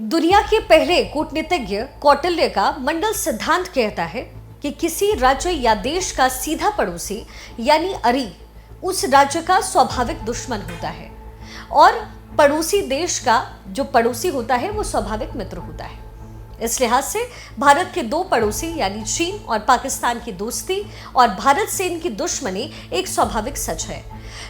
दुनिया के पहले कूटनीतिज्ञ कौटिल्य का मंडल सिद्धांत कहता है कि किसी राज्य या देश का सीधा पड़ोसी यानी अरी उस राज्य का स्वाभाविक दुश्मन होता है और पड़ोसी देश का जो पड़ोसी होता है वो स्वाभाविक मित्र होता है। इस लिहाज से भारत के दो पड़ोसी यानी चीन और पाकिस्तान की दोस्ती और भारत से इनकी दुश्मनी एक स्वाभाविक सच है।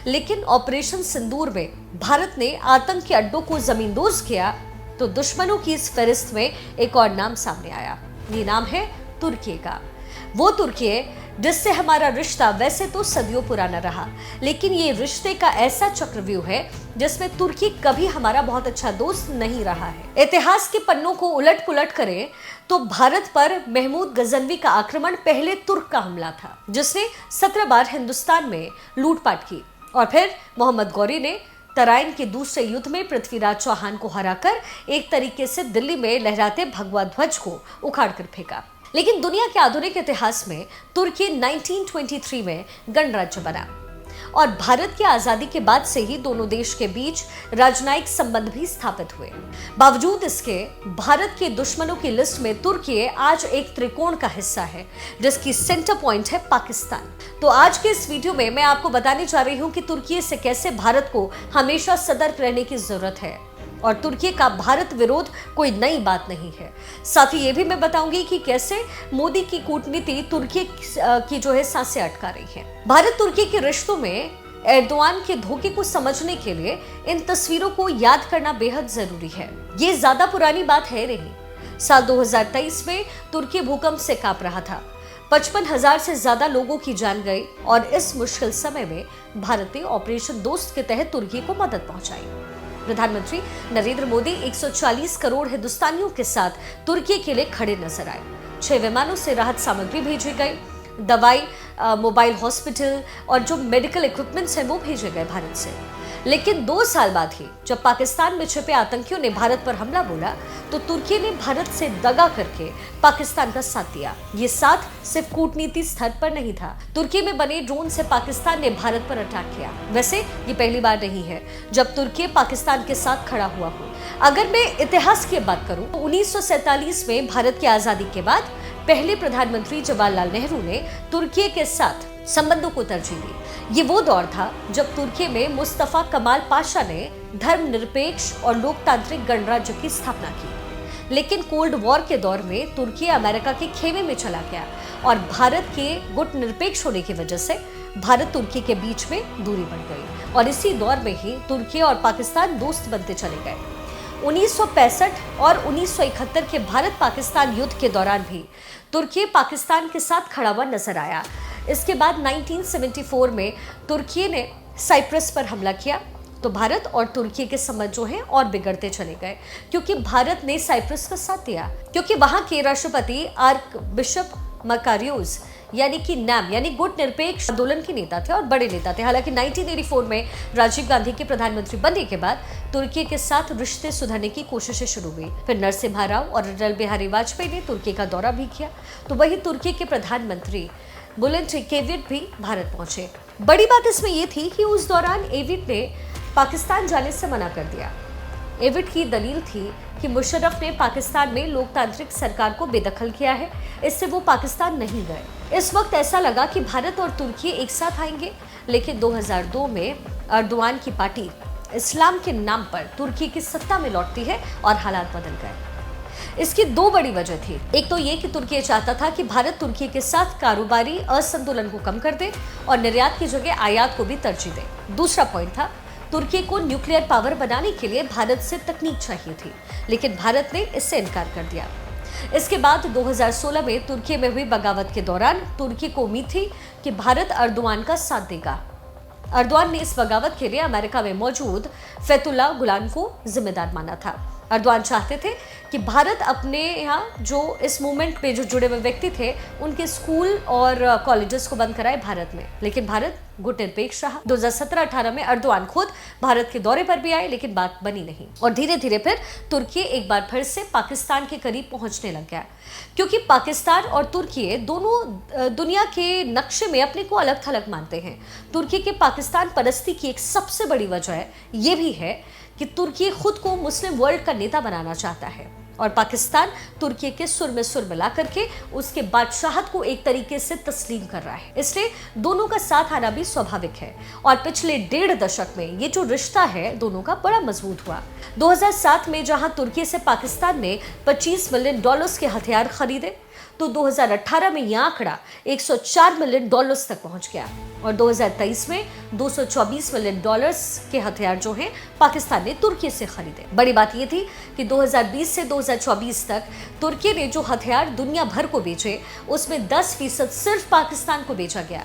लेकिन ऑपरेशन सिंदूर में भारत ने आतंकी अड्डों को जमींदोज किया तो दुश्मनों की इस फहरिस्त में एक और नाम सामने आया। ये नाम है तुर्की का। वो तुर्की जिससे हमारा रिश्ता वैसे तो सदियों पुराना रहा, लेकिन ये रिश्ते का ऐसा चक्रव्यूह है जिसमें तुर्की कभी हमारा बहुत अच्छा दोस्त नहीं रहा है। इतिहास के पन्नों को उलट पुलट करें तो भारत पर महमूद गजनवी का आक्रमण पहले तुर्क का हमला था, जिसने 17 बार हिंदुस्तान में लूटपाट की और फिर मोहम्मद गौरी ने तराइन के दूसरे युद्ध में पृथ्वीराज चौहान को हराकर एक तरीके से दिल्ली में लहराते भगवा ध्वज को उखाड़ कर फेंका। लेकिन दुनिया के आधुनिक इतिहास में तुर्की 1923 में गणराज्य बना और भारत की आजादी के बाद से ही दोनों देश के बीच राजनयिक संबंध भी स्थापित हुए। बावजूद इसके भारत के दुश्मनों की लिस्ट में तुर्की आज एक त्रिकोण का हिस्सा है जिसकी सेंटर पॉइंट है पाकिस्तान। तो आज के इस वीडियो में मैं आपको बताने जा रही हूं कि तुर्की से कैसे भारत को हमेशा सतर्क रहने की जरूरत है और तुर्की का भारत विरोध कोई नई बात नहीं है। साथ ही ये भी मैं बताऊंगी कि कैसे मोदी की कूटनीति तुर्की की जो है सांसें अटका रही है। भारत तुर्की के रिश्तों में एर्दोआन के धोखे को समझने के लिए इन तस्वीरों को याद करना बेहद जरूरी है। ये ज्यादा पुरानी बात है नहीं। साल 2023 में तुर्की भूकंप से कांप रहा था। 55,000 से ज्यादा लोगों की जान गई और इस मुश्किल समय में भारत ने ऑपरेशन दोस्त के तहत तुर्की को मदद पहुंचाई। प्रधानमंत्री नरेंद्र मोदी 140 करोड़ हिंदुस्तानियों के साथ तुर्की के लिए खड़े नजर आए। 6 विमानों से राहत सामग्री भेजी गई, दवाई, मोबाइल हॉस्पिटल और जो मेडिकल इक्विपमेंट्स हैं वो भेजे गए भारत से। लेकिन 2 साल बाद ही जब पाकिस्तान में छिपे आतंकियों ने भारत पर हमला बोला तो तुर्की ने भारत से दगा करके पाकिस्तान का साथ दिया। ये साथ सिर्फ कूटनीति स्तर पर नहीं था। तुर्की में बने ड्रोन से पाकिस्तान ने भारत पर अटैक किया। वैसे ये पहली बार नहीं है जब तुर्की पाकिस्तान के साथ खड़ा हुआ हो। अगर मैं इतिहास की बात करूं तो 1947 में भारत की आजादी के बाद पहले प्रधानमंत्री जवाहरलाल नेहरू ने तुर्की के साथ संबंधों को तरजीह दी। ये वो दौर था जब तुर्की में मुस्तफा कमाल पाशा ने धर्मनिरपेक्ष और लोकतांत्रिक गणराज्य की स्थापना की। लेकिन कोल्ड वॉर के दौर में तुर्की अमेरिका के खेमे में चला गया और भारत के गुट निरपेक्ष होने की वजह से भारत तुर्की के बीच में दूरी बढ़ गई और इसी दौर में ही तुर्की और पाकिस्तान दोस्त बनते चले गए। 1965 और 1971 के भारत पाकिस्तान युद्ध के दौरान भी तुर्की पाकिस्तान के साथ खड़ा हुआ नजर आया। इसके बाद 1974 में तुर्की ने साइप्रस पर हमला किया तो भारत और तुर्की के संबंध जो हैं और बिगड़ते चले गए क्योंकि भारत ने साइप्रस का साथ दिया, क्योंकि वहां के राष्ट्रपति आर्क बिशप मकारियोस यानी कि नैम यानी गुट निरपेक्ष आंदोलन के नेता थे और बड़े नेता थे। हालांकि 1984 में राजीव गांधी के प्रधानमंत्री बनने के बाद तुर्की के साथ रिश्ते सुधारने की कोशिशें शुरू हुई। फिर नरसिम्हा राव और अटल बिहारी वाजपेयी ने तुर्की का दौरा भी किया तो वही तुर्की के प्रधानमंत्री बुलंद एविट भी भारत पहुंचे। बड़ी बात इसमें यह थी कि उस दौरान एविट ने पाकिस्तान जाने से मना कर दिया। एविट की दलील थी कि मुशर्रफ ने पाकिस्तान में लोकतांत्रिक सरकार को बेदखल किया है, इससे वो पाकिस्तान नहीं गए। इस वक्त ऐसा लगा कि भारत और तुर्की एक साथ आएंगे, लेकिन 2002 में एर्दोआन की पार्टी इस्लाम के नाम पर तुर्की की सत्ता में लौटती है और हालात बदल गए। इसकी 2 बड़ी वजह थी। एक तो ये कि तुर्की चाहता था कि भारत तुर्की के साथ कारोबारी असंतुलन को कम कर दे और निर्यात की जगह आयात को भी तरजीह दे। दूसरा पॉइंट था तुर्की को न्यूक्लियर पावर बनाने के लिए भारत से तकनीक चाहिए थी, लेकिन भारत ने इससे इनकार कर दिया। इसके बाद 2016 में तुर्की में हुई बगावत के दौरान तुर्की को उम्मीद थी कि भारत एर्दोआन का साथ देगा। एर्दोआन ने इस बगावत के लिए अमेरिका में मौजूद फैतुल्लाह गुलान को जिम्मेदार माना था। एर्दोआन चाहते थे कि भारत अपने यहाँ जो इस मूवमेंट पे जो जुड़े हुए व्यक्ति थे उनके स्कूल और कॉलेजेस को बंद कराए भारत में, लेकिन भारत गुट निरपेक्ष रहा। 2017-18 में एर्दोआन खुद भारत के दौरे पर भी आए, लेकिन बात बनी नहीं और धीरे धीरे फिर तुर्की एक बार फिर से पाकिस्तान के करीब पहुंचने लग गया, क्योंकि पाकिस्तान और तुर्की दोनों दुनिया के नक्शे में अपने को अलग थलग मानते हैं। तुर्की के पाकिस्तान परस्ती की एक सबसे बड़ी वजह ये भी है कि तुर्की खुद को मुस्लिम वर्ल्ड का नेता बनाना चाहता है और पाकिस्तान तुर्की के सुर में सुर मिला करके उसके बादशाहत को एक तरीके से तस्लीम कर रहा है। इसलिए दोनों का साथ आना भी स्वाभाविक है और पिछले 1.5 दशक में ये जो रिश्ता है दोनों का बड़ा मजबूत हुआ। 2007 में जहां तुर्की से पाकिस्तान ने $25 मिलियन के हथियार खरीदे, तो 2018 में यह आंकड़ा $104 मिलियन तक पहुंच गया और 2023 में $224 मिलियन के हथियार जो हैं पाकिस्तान ने तुर्की से खरीदे। बड़ी बात यह थी कि 2020 से 2024 तक तुर्की ने जो हथियार दुनिया भर को बेचे उसमें 10% सिर्फ पाकिस्तान को बेचा गया।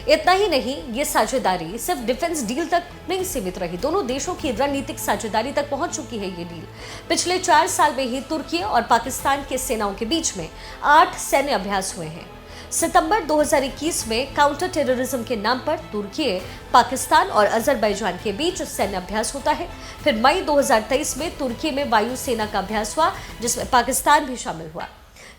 इतना ही नहीं, ये साझेदारी सिर्फ डिफेंस डील तक नहीं सीमित रही, दोनों देशों की रणनीतिक साझेदारी तक पहुंच चुकी है ये डील। पिछले 4 साल में ही तुर्की और पाकिस्तान के सेनाओं के बीच में 8 सैन्य अभ्यास हुए हैं। सितंबर 2021 में काउंटर टेररिज्म के नाम पर तुर्की, पाकिस्तान और अजरबैजान के बीच सैन्य अभ्यास होता है। फिर मई 2023 में तुर्की में वायुसेना का अभ्यास हुआ जिसमें पाकिस्तान भी शामिल हुआ।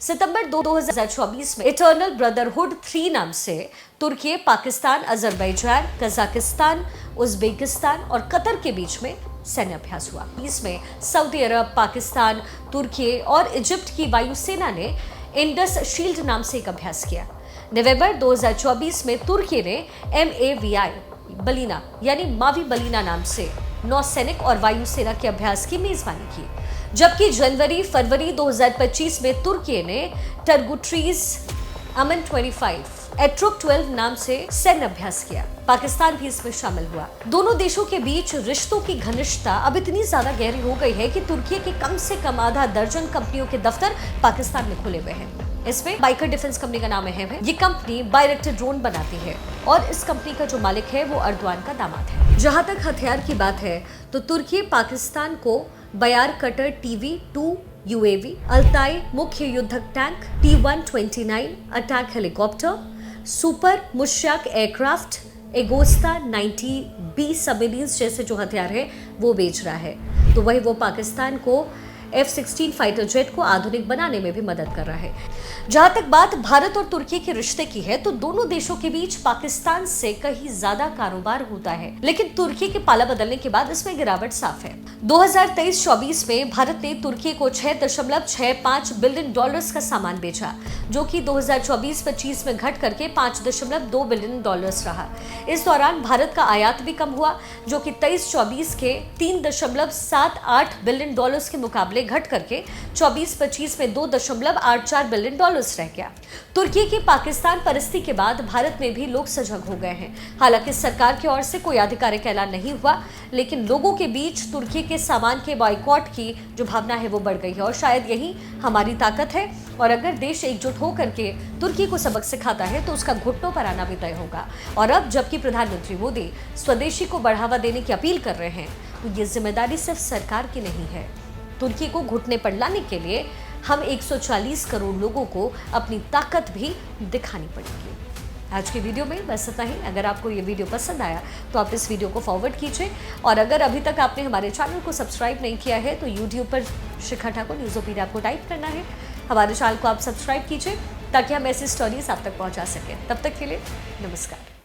सितंबर 2024 में इटर्नल ब्रदरहुड 3 नाम से तुर्की, पाकिस्तान, अजरबैजान, कजाकिस्तान, उज्बेकिस्तान और कतर के बीच में सैन्य अभ्यास हुआ। इसमें सऊदी अरब, पाकिस्तान, तुर्की और इजिप्ट की वायुसेना ने इंडस शील्ड नाम से एक अभ्यास किया। नवंबर 2024 में तुर्की ने MAVI बलीना यानी मावी बलीना नाम से नौसैनिक और वायुसेना के अभ्यास की मेजबानी की, जबकि जनवरी-फरवरी 2025 में तुर्की ने टर्गुट्रीज अमन 25 एट्रुक 12 नाम से सैन्य अभ्यास किया। पाकिस्तान भी इसमें शामिल हुआ। दोनों देशों के बीच रिश्तों की घनिष्ठता अब इतनी ज्यादा गहरी हो गई है कि तुर्की के कम से कम आधा दर्जन कंपनियों के दफ्तर पाकिस्तान में खुले हुए हैं। इसमें बाइकर डिफेंस कंपनी का नाम अहम है। ये कंपनी बायरेक्टर ड्रोन बनाती है और इस कंपनी का जो मालिक है वो अर्दवान का दामाद है। जहां तक हथियार की बात है तो तुर्की पाकिस्तान को बयार कटर TV-2 UAV, अल्ताई मुख्य युद्धक tank, T-129 attack helicopter, super Mushshak aircraft, Agosta 90B submarines जैसे जो हथियार है वो बेच रहा है। तो वही वो पाकिस्तान को F-16 फाइटर जेट को आधुनिक बनाने में भी मदद कर रहा है। जहां तक बात भारत और तुर्की के रिश्ते की है तो दोनों देशों के बीच पाकिस्तान से कहीं ज्यादा कारोबार होता है, लेकिन तुर्की के पाला बदलने के बाद इसमें गिरावट साफ है। 2023-24 में भारत ने तुर्की को $6.65 बिलियन का सामान बेचा, जो कि 2024-25 में घट करके $5.2 बिलियन रहा। इस दौरान भारत का आयात भी कम हुआ, जो कि 23-24 के $3.78 बिलियन के मुकाबले घट करके 24-25 में $2.84 बिलियन रह गया। तुर्की की पाकिस्तान परिस्थिति के बाद भारत में भी लोग सजग हो गए हैं। हालांकि सरकार की ओर से कोई आधिकारिक ऐलान नहीं हुआ, लेकिन लोगों के बीच तुर्की के सामान के बॉयकॉट की जो भावना है वो बढ़ गई है और शायद यही हमारी ताकत है। और अगर देश एकजुट होकर के तुर्की को सबक सिखाता है तो उसका घुटनों पर आना भी तय होगा। और अब जबकि प्रधानमंत्री मोदी स्वदेशी को बढ़ावा देने की अपील कर रहे हैं तो ये जिम्मेदारी सिर्फ सरकार की नहीं है। तुर्की को घुटने पर लाने के लिए हम 140 करोड़ लोगों को अपनी ताकत भी दिखानी पड़ेगी। आज की वीडियो में बस इतना ही। अगर आपको ये वीडियो पसंद आया तो आप इस वीडियो को फॉरवर्ड कीजिए और अगर अभी तक आपने हमारे चैनल को सब्सक्राइब नहीं किया है तो यूट्यूब पर शिखा ठाकुर न्यूज़ोपीडिया आपको टाइप करना है। हमारे चैनल को आप सब्सक्राइब कीजिए ताकि हम ऐसी स्टोरीज आप तक पहुंचा सकें। तब तक के लिए नमस्कार।